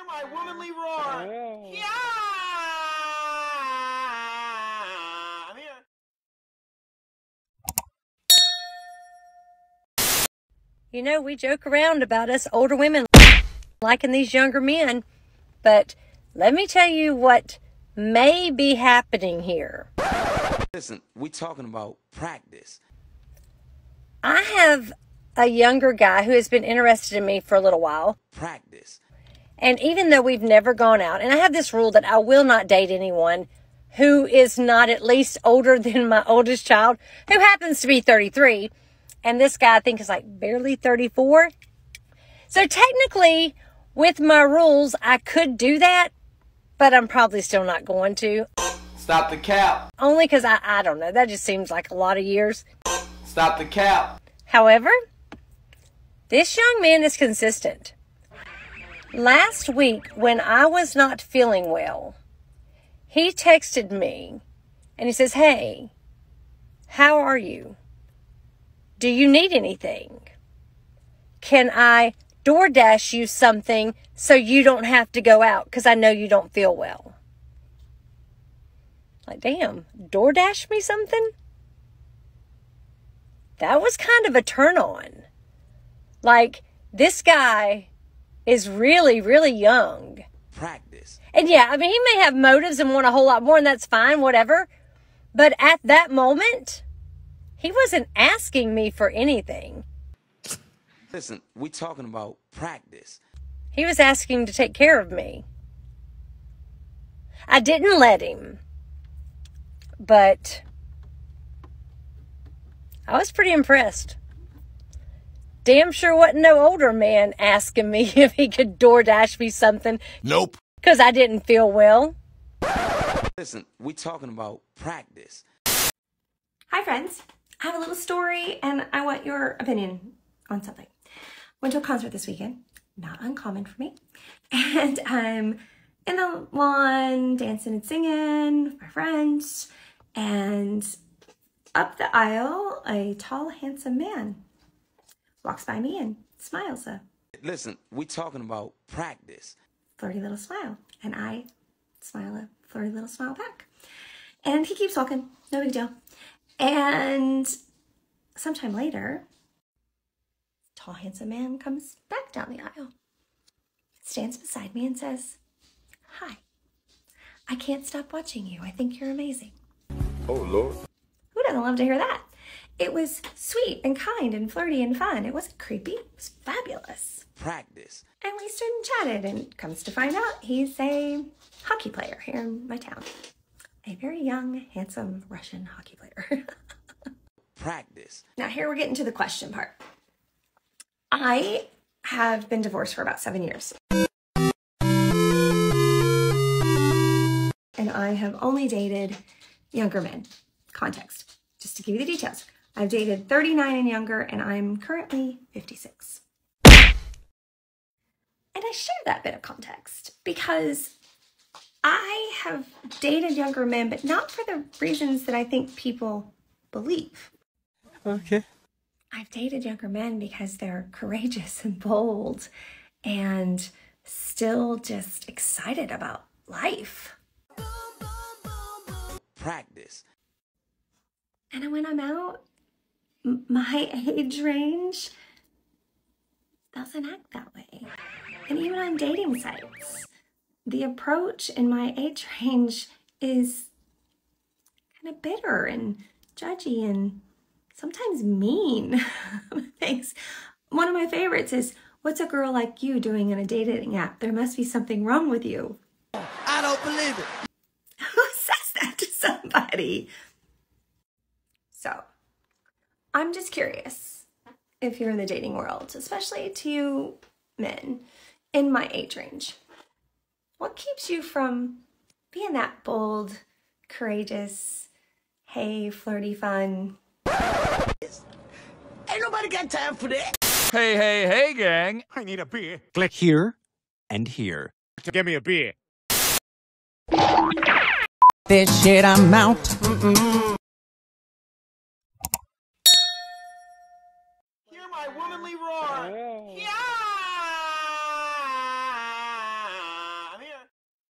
my womanly roar. Yeah! I'm here. You know, we joke around about us older women liking these younger men, but let me tell you what may be happening here. Listen, we talking about practice. I have a younger guy who has been interested in me for a little while. Practice. And even though we've never gone out, and I have this rule that I will not date anyone who is not at least older than my oldest child, who happens to be 33. And this guy, I think, is like barely 34. So technically, with my rules, I could do that, but I'm probably still not going to. Stop the cap. Only because I don't know. That just seems like a lot of years. Stop the cap. However, this young man is consistent. Last week, when I was not feeling well, he texted me and he says, "Hey, how are you? Do you need anything? Can I DoorDash you something so you don't have to go out because I know you don't feel well?" Like, damn, DoorDash me something? That was kind of a turn on. Like, this guy is really, really young. Practice. And yeah, I mean, he may have motives and want a whole lot more, and that's fine, whatever. But at that moment, he wasn't asking me for anything. Listen, we talking about practice. He was asking to take care of me. I didn't let him. But I was pretty impressed. Damn sure wasn't no older man asking me if he could DoorDash me something. Nope. Because I didn't feel well. Listen, we talking about practice. Hi friends, I have a little story and I want your opinion on something. Went to a concert this weekend, not uncommon for me. And I'm in the lawn dancing and singing with my friends. And up the aisle, a tall, handsome man walks by me and smiles a Listen, we talking about practice. flirty little smile. And I smile a flirty little smile back. And he keeps walking, no big deal. And sometime later, tall, handsome man comes back down the aisle, stands beside me and says, "Hi, I can't stop watching you. I think you're amazing." Oh, Lord. Who doesn't love to hear that? It was sweet and kind and flirty and fun. It wasn't creepy. It was fabulous. Practice. And we stood and chatted, and comes to find out he's a hockey player here in my town. A very young, handsome Russian hockey player. Practice. Now here we're getting to the question part. I have been divorced for about 7 years. And I have only dated younger men. Context, just to give you the details. I've dated 39 and younger, and I'm currently 56. And I share that bit of context because I have dated younger men, but not for the reasons that I think people believe. Okay. I've dated younger men because they're courageous and bold and still just excited about life. Practice. And when I'm out, my age range doesn't act that way. And even on dating sites, the approach in my age range is kind of bitter and judgy and sometimes mean. Thanks. One of my favorites is, "What's a girl like you doing in a dating app? There must be something wrong with you." I don't believe it. Who says that to somebody? So, I'm just curious if you're in the dating world, especially to you men in my age range. What keeps you from being that bold, courageous, hey, flirty, fun? Ain't nobody got time for that. Hey, hey, hey, gang. I need a beer. Click here and here. Give me a beer. This shit, I'm out. Hear my womanly roar. Yeah!